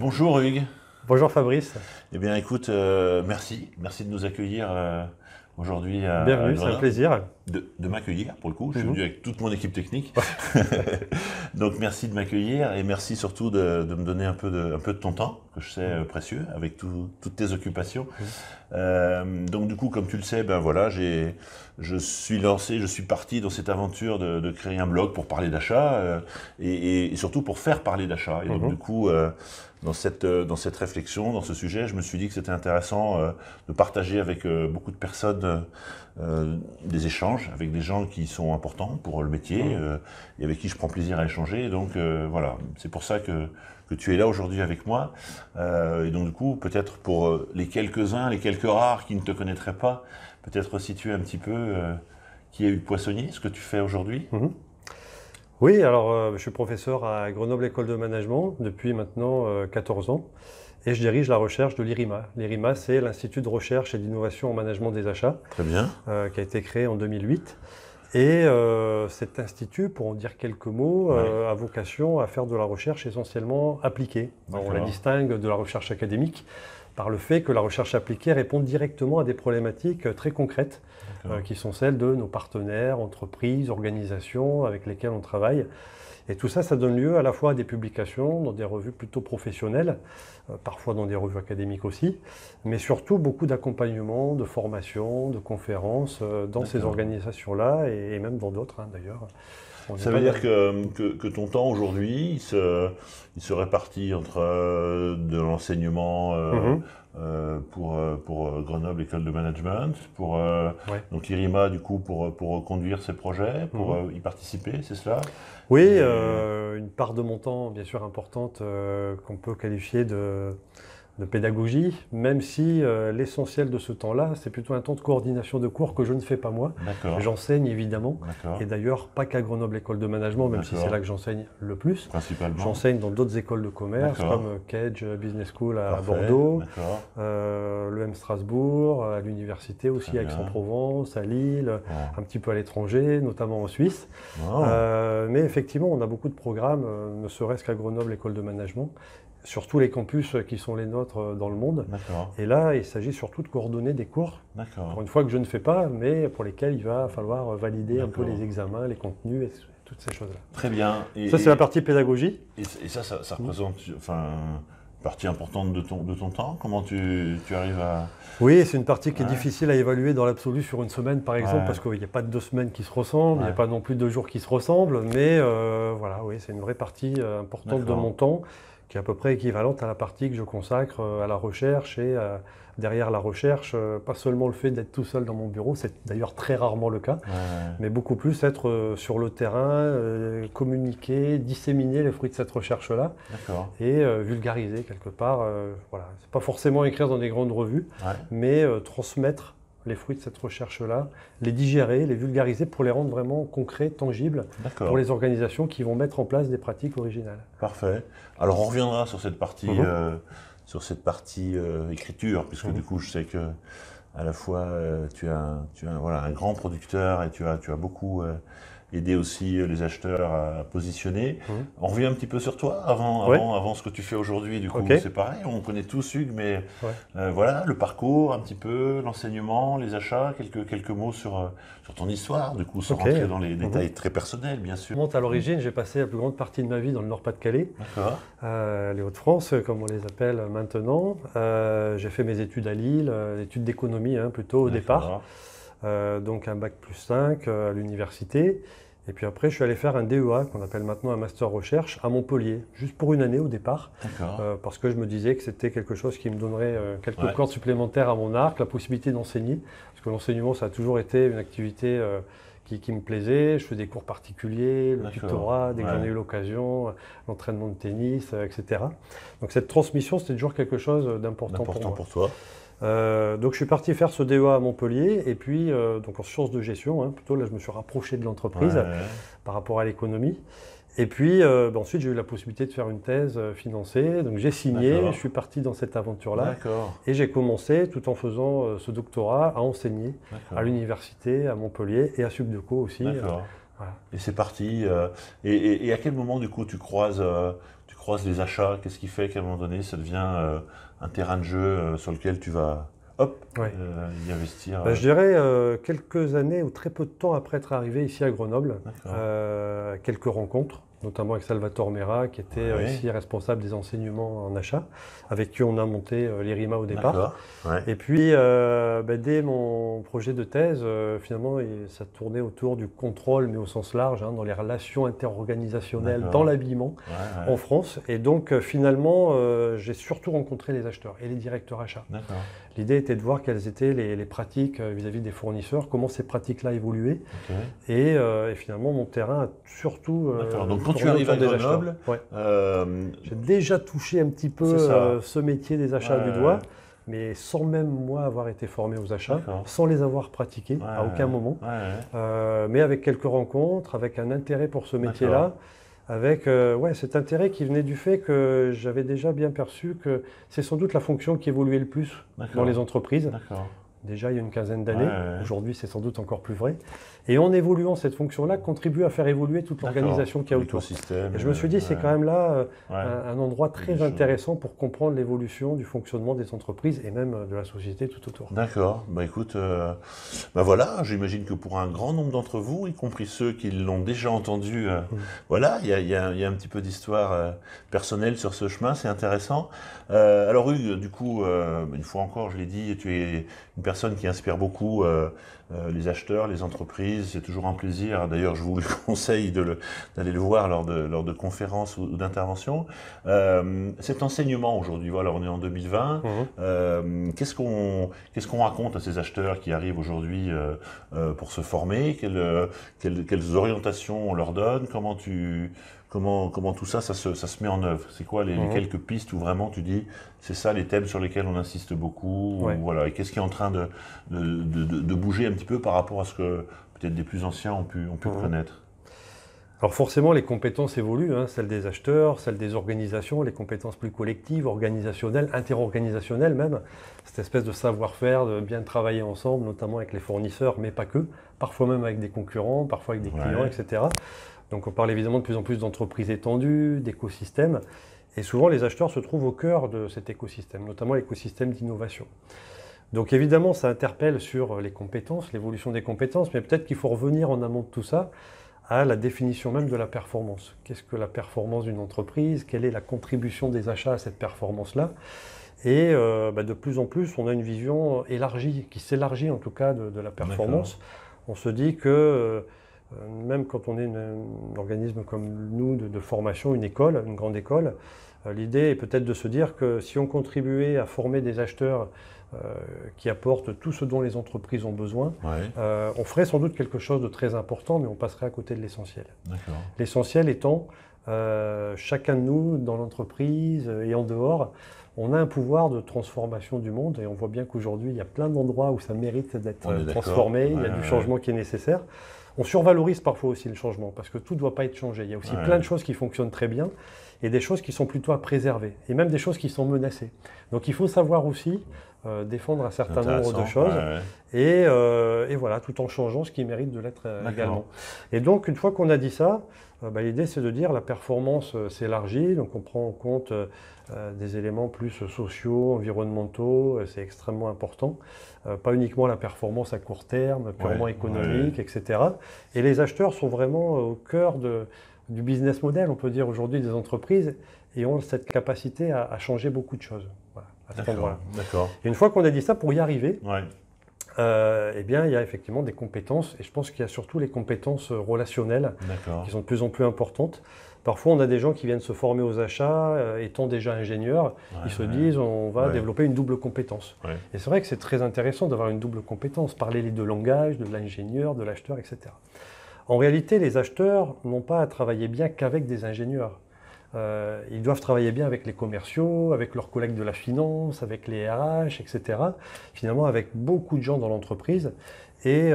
Bonjour Hugues. Bonjour Fabrice. Eh bien écoute, merci de nous accueillir aujourd'hui à Bienvenue, c'est un Grenoble. plaisir. De m'accueillir pour le coup, je suis venu avec toute mon équipe technique. Ouais. Donc merci de m'accueillir et merci surtout de me donner un peu de ton temps, que je sais précieux, avec toutes tes occupations. Donc du coup, comme tu le sais, ben voilà, je suis parti dans cette aventure de créer un blog pour parler d'achat et surtout pour faire parler d'achat. Et donc du coup, dans cette réflexion, dans ce sujet, je me suis dit que c'était intéressant de partager avec beaucoup de personnes des échanges avec des gens qui sont importants pour le métier et avec qui je prends plaisir à échanger. Et donc voilà, c'est pour ça que tu es là aujourd'hui avec moi. Et donc du coup, peut-être pour les quelques-uns, les quelques rares qui ne te connaîtraient pas, peut-être situer un petit peu qui est Hugues Poissonnier, ce que tu fais aujourd'hui. Oui, alors je suis professeur à Grenoble École de Management depuis maintenant 14 ans et je dirige la recherche de l'IRIMA. L'IRIMA, c'est l'Institut de recherche et d'innovation en management des achats, Très bien. qui a été créé en 2008. Et cet institut, pour en dire quelques mots, a vocation à faire de la recherche essentiellement appliquée. Alors, on la distingue de la recherche académique par le fait que la recherche appliquée répond directement à des problématiques très concrètes, qui sont celles de nos partenaires, entreprises, organisations avec lesquelles on travaille. Et tout ça, ça donne lieu à la fois à des publications dans des revues plutôt professionnelles, parfois dans des revues académiques aussi, mais surtout beaucoup d'accompagnement, de formation, de conférences dans ces organisations-là et même dans d'autres d'ailleurs. Ça veut dire que ton temps aujourd'hui, il se répartit entre de l'enseignement pour Grenoble École de Management, pour donc IRIMA du coup pour conduire ces projets, pour y participer, c'est cela? Oui, une part de mon temps bien sûr importante qu'on peut qualifier de pédagogie, même si l'essentiel de ce temps-là, c'est plutôt un temps de coordination de cours que je ne fais pas moi. J'enseigne évidemment, et d'ailleurs pas qu'à Grenoble École de Management, même si c'est là que j'enseigne le plus. Principalement. J'enseigne dans d'autres écoles de commerce, comme Cage Business School à Bordeaux, l'EM Strasbourg, à l'université aussi à Aix-en-Provence, à Lille, un petit peu à l'étranger, notamment en Suisse. Mais effectivement, on a beaucoup de programmes, ne serait-ce qu'à Grenoble École de Management, sur tous les campus qui sont les nôtres dans le monde. Et là, il s'agit surtout de coordonner des cours, encore une fois que je ne fais pas, mais pour lesquels il va falloir valider un peu les examens, les contenus et toutes ces choses-là. Très bien. Ça, c'est la partie pédagogie. Et ça représente une partie importante de ton temps. Comment tu arrives à... Oui, c'est une partie qui est difficile à évaluer dans l'absolu sur une semaine, par exemple, parce qu'il n'y a pas de 2 semaines qui se ressemblent, il n'y a pas non plus 2 jours qui se ressemblent, mais voilà, oui, c'est une vraie partie importante de mon temps, qui est à peu près équivalente à la partie que je consacre à la recherche et derrière la recherche, pas seulement le fait d'être tout seul dans mon bureau, c'est d'ailleurs très rarement le cas, mais beaucoup plus être sur le terrain, communiquer, disséminer les fruits de cette recherche-là et vulgariser quelque part. Voilà. C'est pas forcément écrire dans des grandes revues, mais transmettre les fruits de cette recherche-là, les digérer, les vulgariser pour les rendre vraiment concrets, tangibles pour les organisations qui vont mettre en place des pratiques originales. Parfait. Alors on reviendra sur cette partie, écriture, puisque du coup je sais que à la fois tu as un grand producteur et tu as beaucoup aider aussi les acheteurs à positionner. On revient un petit peu sur toi avant ce que tu fais aujourd'hui. Du coup, c'est pareil, on connaît tous Hugues, mais voilà, le parcours un petit peu, l'enseignement, les achats, quelques mots sur ton histoire, du coup, sans rentrer dans les détails très personnels, bien sûr. À l'origine, j'ai passé la plus grande partie de ma vie dans le Nord-Pas-de-Calais, les Hauts-de-France, comme on les appelle maintenant. J'ai fait mes études à Lille, études d'économie plutôt au départ. Donc un bac+5 à l'université. Et puis après, je suis allé faire un DEA, qu'on appelle maintenant un Master Recherche, à Montpellier, juste pour une année au départ, parce que je me disais que c'était quelque chose qui me donnerait quelques cordes supplémentaires à mon arc, la possibilité d'enseigner, parce que l'enseignement, ça a toujours été une activité qui me plaisait. Je fais des cours particuliers, le tutorat, dès que j'en ai eu l'occasion, l'entraînement de tennis, etc. Donc cette transmission, c'était toujours quelque chose d'important pour toi. Donc je suis parti faire ce DEA à Montpellier et puis donc en sciences de gestion, plutôt là je me suis rapproché de l'entreprise par rapport à l'économie. Et puis ensuite j'ai eu la possibilité de faire une thèse financée, donc j'ai signé, je suis parti dans cette aventure-là et j'ai commencé tout en faisant ce doctorat à enseigner à l'université à Montpellier et à Subdeco aussi, Voilà. Et c'est parti. Et à quel moment, du coup, tu croises les achats? Qu'est-ce qui fait qu'à un moment donné, ça devient un terrain de jeu sur lequel tu vas, hop, Ouais. y investir? Je dirais quelques années ou très peu de temps après être arrivé ici à Grenoble, quelques rencontres, notamment avec Salvatore Mera, qui était ici responsable des enseignements en achat, avec qui on a monté l'IRIMA au départ. Ouais. Et puis, dès mon projet de thèse, finalement, ça tournait autour du contrôle, mais au sens large, dans les relations interorganisationnelles, dans l'habillement en France. Et donc, finalement, j'ai surtout rencontré les acheteurs et les directeurs achats. L'idée était de voir quelles étaient les pratiques vis-à-vis des fournisseurs, comment ces pratiques-là évoluaient. Et finalement, mon terrain a surtout donc quand tu arrives à Grenoble, j'ai déjà touché un petit peu ce métier des achats du doigt, mais sans même moi avoir été formé aux achats, sans les avoir pratiqués à aucun moment, mais avec quelques rencontres, avec un intérêt pour ce métier-là, avec cet intérêt qui venait du fait que j'avais déjà bien perçu que c'est sans doute la fonction qui évoluait le plus dans les entreprises. Déjà il y a une quinzaine d'années, aujourd'hui c'est sans doute encore plus vrai. Et en évoluant, cette fonction-là contribue à faire évoluer toute l'organisation qu'il y a autour. Et je me suis dit, c'est quand même là un endroit très intéressant pour comprendre l'évolution du fonctionnement des entreprises et même de la société tout autour. D'accord. Écoute, voilà, j'imagine que pour un grand nombre d'entre vous, y compris ceux qui l'ont déjà entendu, voilà, il y a un petit peu d'histoire personnelle sur ce chemin, c'est intéressant. Alors Hugues, du coup, une fois encore, je l'ai dit, tu es une personne qui inspire beaucoup les acheteurs, les entreprises, c'est toujours un plaisir. D'ailleurs, je vous le conseille d'aller le voir lors de conférences ou d'interventions. Cet enseignement aujourd'hui, voilà, on est en 2020. Qu'est-ce qu'on raconte à ces acheteurs qui arrivent aujourd'hui pour se former? Quelles orientations on leur donne? Comment tout ça se met en œuvre? C'est quoi les quelques pistes où vraiment tu dis c'est ça les thèmes sur lesquels on insiste beaucoup? Voilà, et qu'est-ce qui est en train de bouger un petit peu par rapport à ce que peut-être des plus anciens ont pu connaître? Alors forcément, les compétences évoluent, celles des acheteurs, celles des organisations, les compétences plus collectives, organisationnelles, interorganisationnelles même. Cette espèce de savoir-faire, de bien travailler ensemble, notamment avec les fournisseurs, mais pas que. Parfois même avec des concurrents, parfois avec des clients, etc. Donc on parle évidemment de plus en plus d'entreprises étendues, d'écosystèmes. Et souvent, les acheteurs se trouvent au cœur de cet écosystème, notamment l'écosystème d'innovation. Donc évidemment, ça interpelle sur les compétences, l'évolution des compétences, mais peut-être qu'il faut revenir en amont de tout ça à la définition même de la performance. Qu'est-ce que la performance d'une entreprise? Quelle est la contribution des achats à cette performance-là? Et de plus en plus, on a une vision élargie, qui s'élargit en tout cas de la performance. On se dit que même quand on est un organisme comme nous de formation, une école, une grande école, l'idée est peut-être de se dire que si on contribuait à former des acheteurs qui apportent tout ce dont les entreprises ont besoin, on ferait sans doute quelque chose de très important, mais on passerait à côté de l'essentiel. L'essentiel étant, chacun de nous, dans l'entreprise et en dehors, on a un pouvoir de transformation du monde, et on voit bien qu'aujourd'hui, il y a plein d'endroits où ça mérite d'être transformé, il y a du changement qui est nécessaire. On survalorise parfois aussi le changement, parce que tout ne doit pas être changé. Il y a aussi plein de choses qui fonctionnent très bien, et des choses qui sont plutôt à préserver, et même des choses qui sont menacées. Donc il faut savoir aussi défendre un certain nombre de choses, et voilà, tout en changeant ce qui mérite de l'être également. Et donc, une fois qu'on a dit ça, l'idée c'est de dire la performance s'élargit, donc on prend en compte des éléments plus sociaux, environnementaux, c'est extrêmement important. Pas uniquement la performance à court terme, purement économique, etc. Et les acheteurs sont vraiment au cœur du business model, on peut dire aujourd'hui, des entreprises, et ont cette capacité à changer beaucoup de choses. Voilà, à cet endroit-là. Et une fois qu'on a dit ça, pour y arriver, eh bien, il y a effectivement des compétences, et je pense qu'il y a surtout les compétences relationnelles qui sont de plus en plus importantes. Parfois, on a des gens qui viennent se former aux achats, étant déjà ingénieurs, ils se disent on va développer une double compétence. Et c'est vrai que c'est très intéressant d'avoir une double compétence, parler les deux langages, de l'ingénieur, de l'acheteur, etc. En réalité, les acheteurs n'ont pas à travailler bien qu'avec des ingénieurs. Ils doivent travailler bien avec les commerciaux, avec leurs collègues de la finance, avec les RH, etc. Finalement, avec beaucoup de gens dans l'entreprise. Et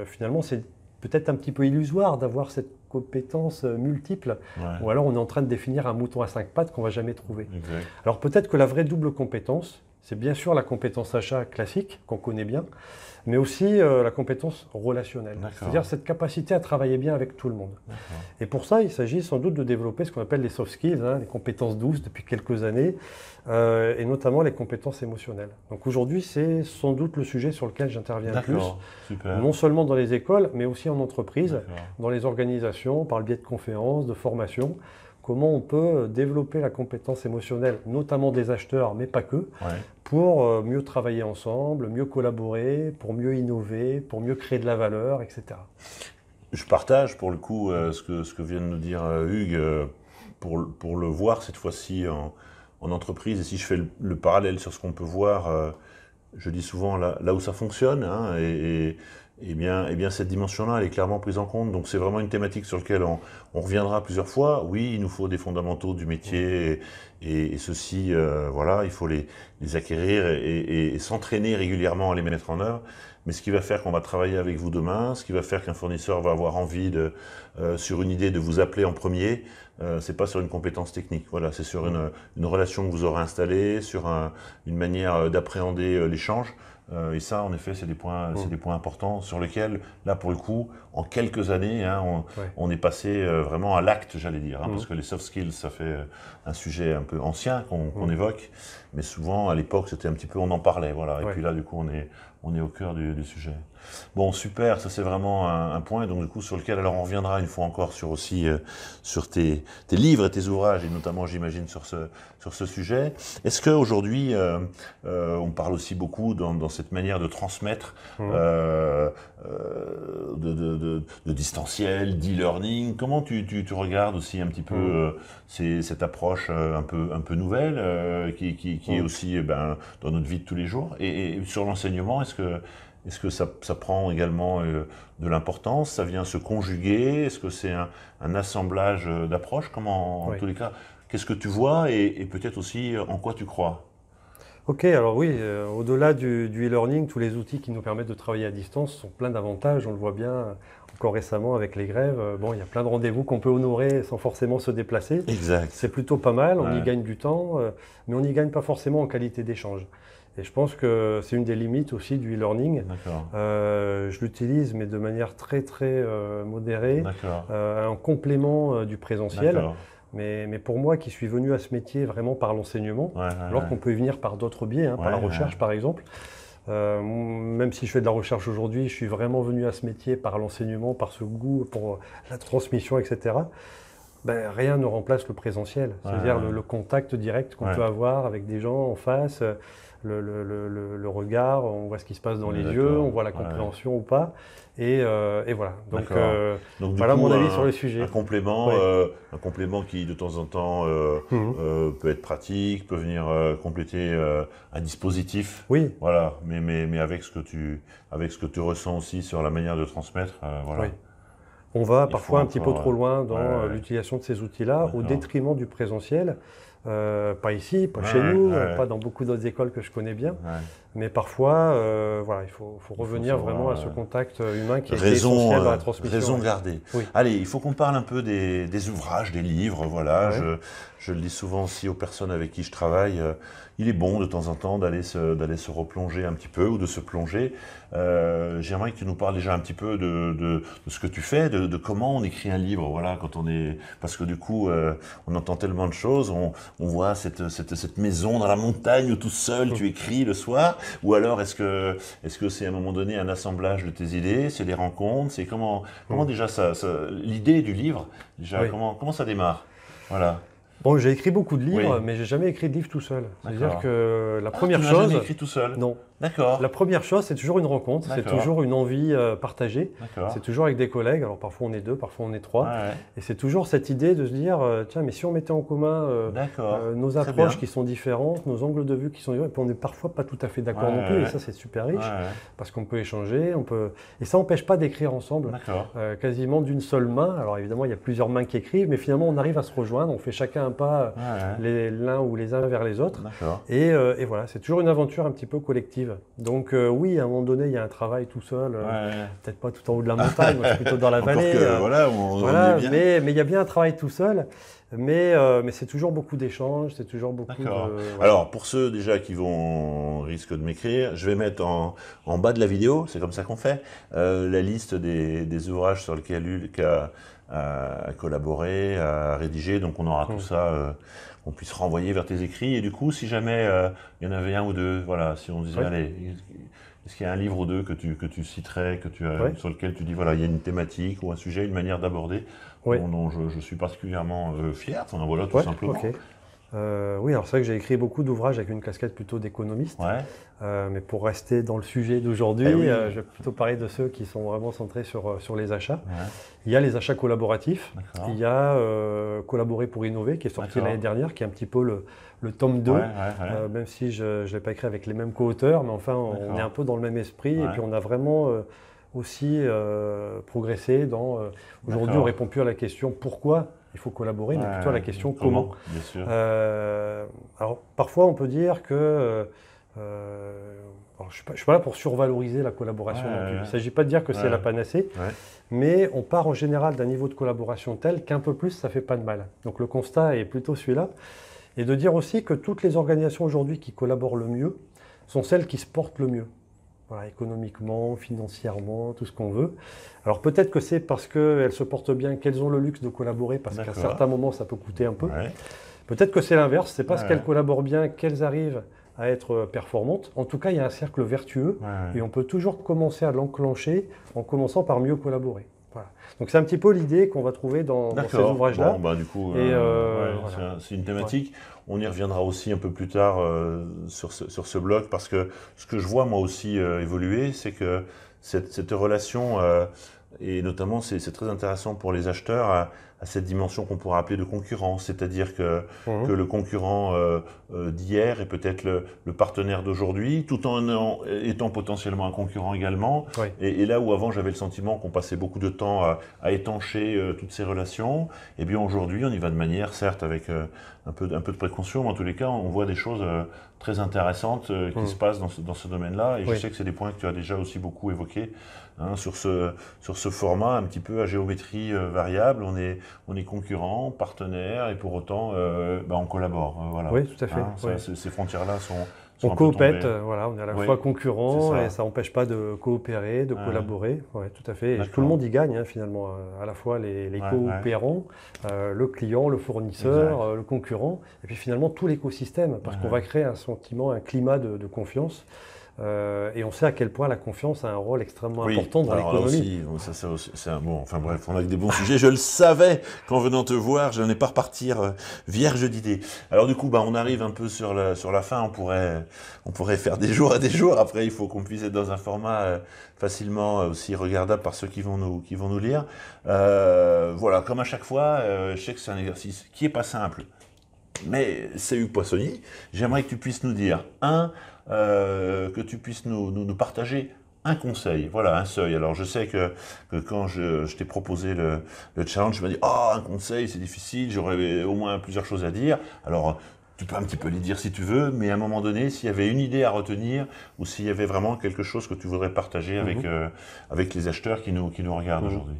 finalement, c'est peut-être un petit peu illusoire d'avoir cette compétence multiple, ou alors on est en train de définir un mouton à 5 pattes qu'on ne va jamais trouver. Alors peut-être que la vraie double compétence, c'est bien sûr la compétence achat classique qu'on connaît bien, mais aussi la compétence relationnelle. C'est-à-dire cette capacité à travailler bien avec tout le monde. Et pour ça, il s'agit sans doute de développer ce qu'on appelle les soft skills, les compétences douces depuis quelques années, et notamment les compétences émotionnelles. Donc aujourd'hui, c'est sans doute le sujet sur lequel j'interviens le plus, non seulement dans les écoles, mais aussi en entreprise, dans les organisations, par le biais de conférences, de formations. Comment on peut développer la compétence émotionnelle, notamment des acheteurs, mais pas que, pour mieux travailler ensemble, mieux collaborer, pour mieux innover, pour mieux créer de la valeur, etc. Je partage pour le coup ce que vient de nous dire Hugues, pour le voir cette fois-ci en entreprise. Et si je fais le parallèle sur ce qu'on peut voir, je dis souvent là où ça fonctionne, et bien cette dimension-là, elle est clairement prise en compte. Donc c'est vraiment une thématique sur laquelle on reviendra plusieurs fois. Oui, il nous faut des fondamentaux du métier, et ceux-ci, voilà, il faut les acquérir et s'entraîner régulièrement à les mettre en œuvre. Mais ce qui va faire qu'on va travailler avec vous demain, ce qui va faire qu'un fournisseur va avoir envie sur une idée de vous appeler en premier, c'est pas sur une compétence technique. Voilà, c'est sur une relation que vous aurez installée, sur une manière d'appréhender l'échange. Et ça, en effet, c'est des points importants sur lesquels, là, pour le coup, en quelques années, on est passé vraiment à l'acte, j'allais dire. Parce que les soft skills, ça fait un sujet un peu ancien qu'on évoque. Mais souvent, à l'époque, c'était un petit peu, on en parlait. Voilà. Et puis là, du coup, on est au cœur du sujet. Bon, super, ça c'est vraiment un point, donc du coup sur lequel alors on reviendra une fois encore sur tes livres et tes ouvrages, et notamment j'imagine sur ce sujet. Est-ce qu'aujourd'hui, on parle aussi beaucoup dans cette manière de transmettre de distanciel, d'e-learning. Comment tu regardes aussi un petit peu cette approche un peu nouvelle qui est aussi dans notre vie de tous les jours, et sur l'enseignement, est-ce que ça prend également de l'importance? Ça vient se conjuguer? Est-ce que c'est un assemblage d'approches? Comment, en tous les cas, qu'est-ce que tu vois, et peut-être aussi en quoi tu crois? Ok, alors oui, au-delà du e-learning, tous les outils qui nous permettent de travailler à distance sont plein d'avantages. On le voit bien encore récemment avec les grèves. Bon, il y a plein de rendez-vous qu'on peut honorer sans forcément se déplacer. Exact. C'est plutôt pas mal, on y gagne du temps, mais on n'y gagne pas forcément en qualité d'échange. Et je pense que c'est une des limites aussi du e-learning. Je l'utilise, mais de manière très modérée, en complément du présentiel. Mais pour moi, qui suis venu à ce métier vraiment par l'enseignement, alors qu'on peut y venir par d'autres biais, par la recherche par exemple. Même si je fais de la recherche aujourd'hui, je suis vraiment venu à ce métier par l'enseignement, par ce goût pour la transmission, etc. Rien ne remplace le présentiel, c'est-à-dire le contact direct qu'on peut avoir avec des gens en face. Le regard, on voit ce qui se passe dans les yeux, on voit la compréhension ou pas, et voilà. Donc voilà mon avis sur le sujet. Un complément qui de temps en temps peut être pratique, peut venir compléter un dispositif. Oui. Voilà, mais avec ce que tu ressens aussi sur la manière de transmettre, voilà. Oui. On va parfois un petit peu trop loin dans l'utilisation de ces outils-là, au détriment du présentiel. Pas ici, pas chez nous, pas dans beaucoup d'autres écoles que je connais bien, mais parfois, voilà, il faut revenir vraiment à ce contact humain qui est essentiel dans la transmission. Raison gardée. Oui. Allez, il faut qu'on parle un peu des ouvrages, des livres, voilà. Je le dis souvent aussi aux personnes avec qui je travaille. Il est bon de temps en temps d'aller se replonger un petit peu, ou de se plonger. J'aimerais que tu nous parles déjà un petit peu de ce que tu fais, de comment on écrit un livre, voilà, parce que du coup, on entend tellement de choses, on voit cette maison dans la montagne où tout seul tu écris le soir, ou alors est-ce que c'est à un moment donné un assemblage de tes idées, c'est des rencontres, c'est comment déjà l'idée du livre, déjà comment ça démarre, voilà. Bon, j'ai écrit beaucoup de livres, mais j'ai jamais écrit de livre tout seul. C'est-à-dire que la première chose... Tu n'as jamais écrit tout seul? Non. D'accord. La première chose, c'est toujours une rencontre, c'est toujours une envie partagée. C'est toujours avec des collègues. Alors parfois on est 2, parfois on est 3. Et c'est toujours cette idée de se dire, tiens, mais si on mettait en commun nos approches qui sont différentes, nos angles de vue qui sont différents, et puis on n'est parfois pas tout à fait d'accord non plus, et ça c'est super riche, parce qu'on peut échanger, et ça n'empêche pas d'écrire ensemble, quasiment d'une seule main. Alors évidemment, il y a plusieurs mains qui écrivent, mais finalement on arrive à se rejoindre, on fait chacun un pas l'un ou les uns vers les autres. Et voilà, c'est toujours une aventure un petit peu collective. collaborative. Donc oui, à un moment donné, il y a un travail tout seul, peut-être pas tout en haut de la montagne, moi je suis plutôt dans la vallée. On est bien. Mais il y a bien un travail tout seul, mais c'est toujours beaucoup d'échanges, c'est toujours beaucoup de... Alors, pour ceux déjà qui risquent de m'écrire, je vais mettre en bas de la vidéo, c'est comme ça qu'on fait, la liste des ouvrages sur lesquels Hulk a collaboré, a rédigé, donc on aura tout ça, on puisse renvoyer vers tes écrits, et du coup, si jamais il y en avait un ou deux, voilà, si on disait, allez, est-ce qu'il y a un livre ou deux que tu citerais, sur lequel tu dis, voilà, il y a une thématique ou un sujet, une manière d'aborder, dont je suis particulièrement fier, enfin voilà, tout simplement. Oui, alors c'est vrai que j'ai écrit beaucoup d'ouvrages avec une casquette plutôt d'économiste, mais pour rester dans le sujet d'aujourd'hui, je vais plutôt parler de ceux qui sont vraiment centrés sur les achats. Il y a les achats collaboratifs, il y a Collaborer pour innover, qui est sorti l'année dernière, qui est un petit peu le tome 2, même si je ne l'ai pas écrit avec les mêmes co-auteurs, mais enfin on est un peu dans le même esprit, et puis on a vraiment aussi progressé dans... Aujourd'hui on ne répond plus à la question pourquoi il faut collaborer, mais plutôt à la question comment. Bien sûr. Alors parfois on peut dire que... je ne suis pas là pour survaloriser la collaboration non plus. Il ne s'agit pas de dire que c'est la panacée, mais on part en général d'un niveau de collaboration tel qu'un peu plus ça ne fait pas de mal. Donc le constat est plutôt celui-là. Et de dire aussi que toutes les organisations aujourd'hui qui collaborent le mieux sont celles qui se portent le mieux. Voilà, économiquement, financièrement, tout ce qu'on veut. Alors peut-être que c'est parce qu'elles se portent bien qu'elles ont le luxe de collaborer, parce qu'à certains moments ça peut coûter un peu. Peut-être que c'est l'inverse, c'est parce qu'elles collaborent bien qu'elles arrivent à être performantes. En tout cas, il y a un cercle vertueux et on peut toujours commencer à l'enclencher en commençant par mieux collaborer. Voilà. Donc c'est un petit peu l'idée qu'on va trouver dans ces ouvrages-là. Bon, du coup, c'est une thématique. On y reviendra aussi un peu plus tard sur ce blog, parce que ce que je vois moi aussi évoluer, c'est que cette relation, et notamment c'est très intéressant pour les acheteurs, à cette dimension qu'on pourrait appeler de concurrence, c'est-à-dire que le concurrent d'hier est peut-être le partenaire d'aujourd'hui, tout en étant potentiellement un concurrent également. Et là où avant j'avais le sentiment qu'on passait beaucoup de temps à étancher toutes ces relations, et bien aujourd'hui on y va de manière, certes avec un peu de précaution, mais en tous les cas on voit des choses très intéressantes qui se passent dans ce domaine-là, et je sais que c'est des points que tu as déjà aussi beaucoup évoqués. Sur ce format un petit peu à géométrie variable, on est concurrents, partenaires, et pour autant on collabore. Voilà. Oui, tout à fait. Ces frontières-là sont on coopète, voilà, on est à la fois concurrents, et ça n'empêche pas de coopérer, de collaborer. Oui, tout à fait. Et tout le monde y gagne finalement, à la fois les coopérants, le client, le fournisseur, le concurrent, et puis finalement tout l'écosystème, parce qu'on va créer un sentiment, un climat de confiance. Et on sait à quel point la confiance a un rôle extrêmement important dans l'économie. Enfin bref, on a des bons sujets. Je le savais qu'en venant te voir, je n'ai pas repartir vierge d'idées. Alors du coup, on arrive un peu sur la fin. On pourrait faire des jours à des jours. Après, il faut qu'on puisse être dans un format facilement aussi regardable par ceux qui vont nous lire. Voilà, comme à chaque fois, je sais que c'est un exercice qui est pas simple, mais c'est Hugues Poissonnier. J'aimerais que tu puisses nous dire que tu puisses nous partager un conseil, voilà, un seuil. Alors je sais que quand je t'ai proposé le challenge, je me dis un conseil c'est difficile, j'aurais au moins plusieurs choses à dire. Alors tu peux un petit peu les dire si tu veux, mais à un moment donné, s'il y avait une idée à retenir, ou s'il y avait vraiment quelque chose que tu voudrais partager avec les acheteurs qui nous regardent aujourd'hui.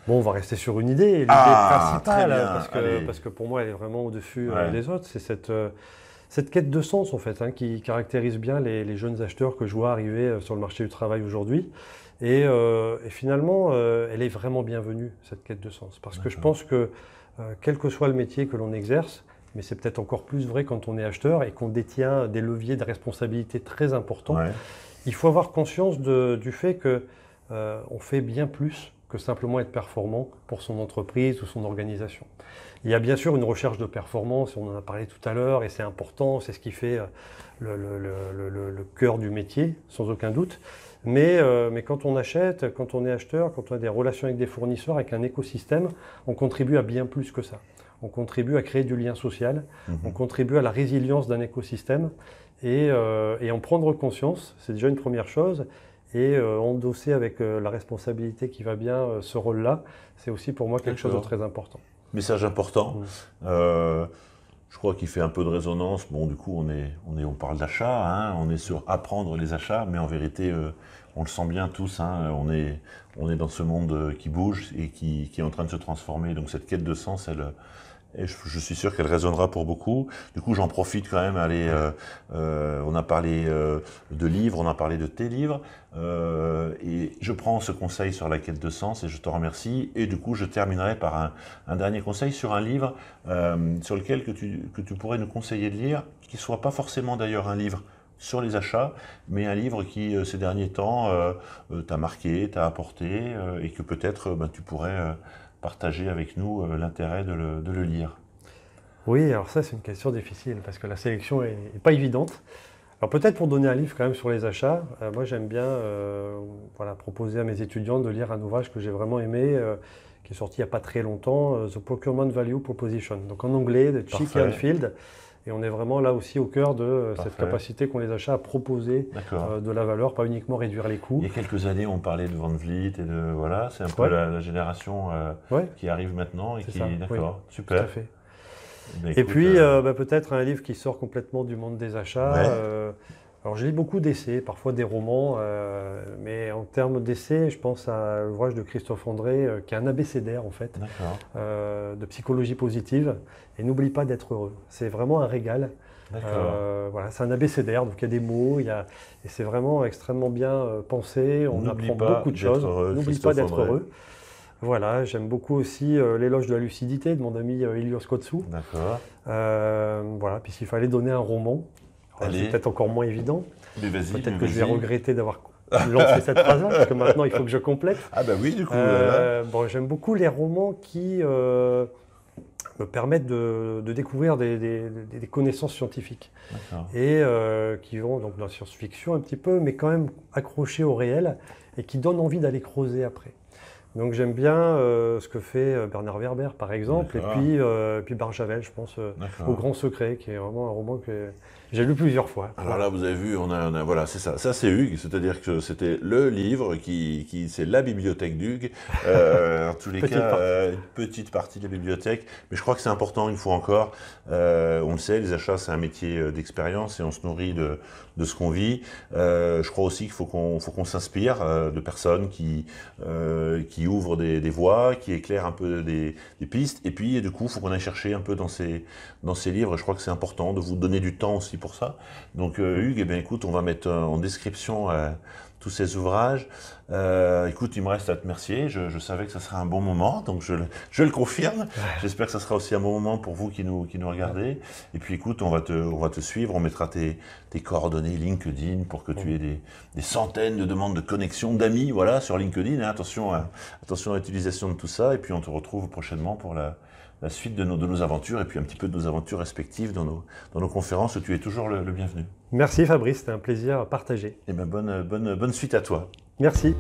Bon, on va rester sur une idée, l'idée principale, parce que pour moi elle est vraiment au-dessus des autres, c'est cette quête de sens en fait, qui caractérise bien les jeunes acheteurs que je vois arriver sur le marché du travail aujourd'hui. Et finalement, elle est vraiment bienvenue, cette quête de sens. Parce que je pense que quel que soit le métier que l'on exerce, mais c'est peut-être encore plus vrai quand on est acheteur et qu'on détient des leviers de responsabilité très importants, il faut avoir conscience du fait qu'on fait bien plus que simplement être performant pour son entreprise ou son organisation. Il y a bien sûr une recherche de performance, on en a parlé tout à l'heure, et c'est important, c'est ce qui fait le cœur du métier, sans aucun doute. Mais quand on achète, quand on est acheteur, quand on a des relations avec des fournisseurs, avec un écosystème, on contribue à bien plus que ça. On contribue à créer du lien social, on contribue à la résilience d'un écosystème, et en prendre conscience, c'est déjà une première chose, et endosser avec la responsabilité qui va bien ce rôle-là, c'est aussi pour moi quelque chose de très important. Message important. je crois qu'il fait un peu de résonance. Bon, du coup, on parle d'achat, hein, on est sur apprendre les achats, mais en vérité, on le sent bien tous, hein, on est dans ce monde qui bouge et qui est en train de se transformer. Donc cette quête de sens, et je suis sûr qu'elle résonnera pour beaucoup. Du coup, j'en profite quand même. Allez, on a parlé de livres, on a parlé de tes livres. Et je prends ce conseil sur la quête de sens et je te remercie. Et du coup, je terminerai par un dernier conseil sur un livre sur lequel que tu pourrais nous conseiller de lire, qui ne soit pas forcément d'ailleurs un livre sur les achats, mais un livre qui, ces derniers temps, t'a marqué, t'a apporté et que peut-être tu pourrais partager avec nous l'intérêt de le lire. Oui, alors ça c'est une question difficile parce que la sélection n'est pas évidente. Alors peut-être pour donner un livre quand même sur les achats, moi j'aime bien voilà, proposer à mes étudiants de lire un ouvrage que j'ai vraiment aimé, qui est sorti il n'y a pas très longtemps, The Procurement Value Proposition, donc en anglais, de Chick et Anfield. Et on est vraiment là aussi au cœur de cette capacité qu'ont les achats à proposer de la valeur, pas uniquement réduire les coûts. Il y a quelques années, on parlait de Van Vliet et de voilà, c'est un peu la génération qui arrive maintenant et qui, d'accord, super. Tout à fait. Et puis peut-être un livre qui sort complètement du monde des achats. Alors je lis beaucoup d'essais, parfois des romans, mais en termes d'essais, je pense à l'ouvrage de Christophe André, qui est un abécédaire en fait, de psychologie positive. Et n'oublie pas d'être heureux. C'est vraiment un régal. Voilà, c'est un abécédaire, donc il y a des mots, et c'est vraiment extrêmement bien pensé. On apprend beaucoup de choses. N'oublie pas d'être heureux. Voilà, j'aime beaucoup aussi L'éloge de la lucidité de mon ami Ilios Kotsou. D'accord. Voilà, puisqu'il fallait donner un roman. C'est peut-être encore moins évident. Peut-être que je vais regretter d'avoir lancé cette phrase-là, parce que maintenant il faut que je complète. Ah bah oui, du coup. Bon, j'aime beaucoup les romans qui me permettent de découvrir des connaissances scientifiques. Et qui vont donc dans la science-fiction un petit peu, mais quand même accrochés au réel et qui donnent envie d'aller creuser après. Donc j'aime bien ce que fait Bernard Werber par exemple, et puis Barjavel, je pense, au Grand Secret, qui est vraiment un roman que j'ai lu plusieurs fois. Alors là, vous avez vu, voilà, c'est ça. Ça, c'est Hugues, c'est-à-dire que c'était le livre c'est la bibliothèque d'Hugues. En tous les cas, une petite partie de la bibliothèque. Mais je crois que c'est important, une fois encore. On le sait, les achats, c'est un métier d'expérience et on se nourrit de ce qu'on vit. Je crois aussi qu'il faut qu'on s'inspire de personnes qui ouvrent des voies, qui éclairent un peu des pistes. Et puis, du coup, il faut qu'on aille chercher un peu dans ces livres. Je crois que c'est important de vous donner du temps aussi pour ça. Donc Hugues, eh bien, écoute, on va mettre en description tous ces ouvrages. Écoute, il me reste à te remercier. Je savais que ça serait un bon moment, donc je le confirme. J'espère que ça sera aussi un bon moment pour vous qui nous regardez. Et puis écoute, on va te suivre, on mettra tes coordonnées LinkedIn pour que tu aies des centaines de demandes de connexion, d'amis, voilà, sur LinkedIn. Hein. Attention à l'utilisation de tout ça. Et puis on te retrouve prochainement pour la suite de nos aventures et puis un petit peu de nos aventures respectives dans nos conférences où tu es toujours le bienvenu. Merci Fabrice, c'était un plaisir à partager. Et bien bonne suite à toi. Merci.